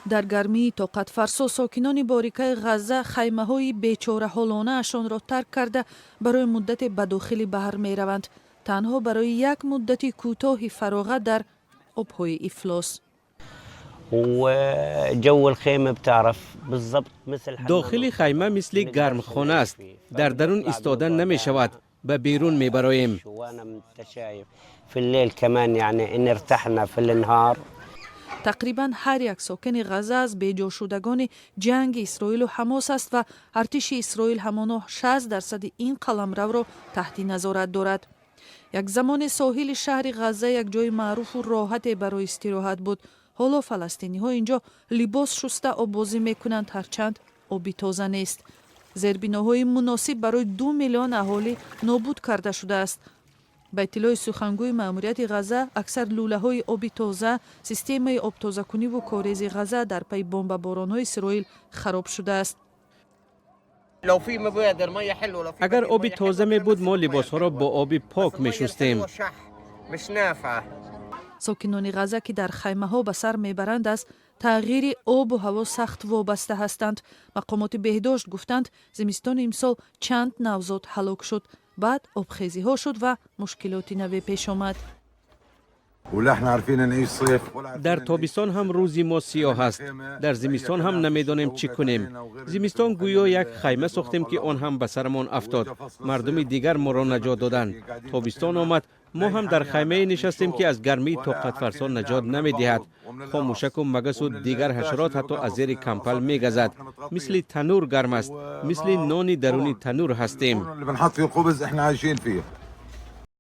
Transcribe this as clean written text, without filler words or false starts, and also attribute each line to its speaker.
Speaker 1: در گرمی طاقت فرسا ساکنان باریکه غزه خیمه‌های بیچاره‌حالانه‌شان را ترک کرده برای مدت به داخل بحر می‌روند، تنها برای یک مدت کوتاه فراغت در آب‌های افلاس.
Speaker 2: وجو الخيمة بتعرف بالضبط مثل
Speaker 3: داخل خیمه مثل گرمخانه است. در درون ایستادن نمی شود، به بیرون می برایم.
Speaker 2: في الليل كمان يعني ان ارتحنا في النهار.
Speaker 1: تقریبا هر یک ساکن غزه از بیجا شدگان جنگ اسرائیل و حماس است و ارتش اسرائیل همانا 60% این قلمرو را تحت نظارت دارد. یک زمان ساحل شهر غزه یک جای معروف و راحت برای استراحت بود. حالا فلسطینی ها اینجا لباس شسته آب بازی میکنند، هرچند آبی تازه نیست. زیربناهای مناسب برای 2 میلیون اهالی نابود کرده شده است. به اطلاع سخنگوی ماموریت غزه، اکثر لوله های آب تازه، سیستم آب تازه کنی و کاریز غزه در پی بمباران های اسرائیل خراب شده است.
Speaker 3: اگر آب تازه می بود ما لباس ها را با آب پاک می شستیم.
Speaker 1: ساکنان غزه که در خیمه ها به سر میبرند از تغییر آب و هوا سخت وابسته هستند. مقامات بهداشت گفتند زمستان امسال چند نوزاد هلاک شد، بعد آبخیزی ها شد و مشکلات نوی پیش آمد.
Speaker 3: در تابستان هم روزی ما سیاه است. در زمستان هم نمیدانیم چی کنیم. زمستان گویا یک خیمه ساختیم که آن هم به سرمان افتاد. مردم دیگر ما را نجات دادند. تابستان آمد، ما هم در خیمه نشستیم که از گرمی طاقت فرسا نجات نمیدهد. خاموشک و مگس و دیگر حشرات حتی از زیر کمپل میگزد. مثل تنور گرم است. مثل نان درون تنور هستیم.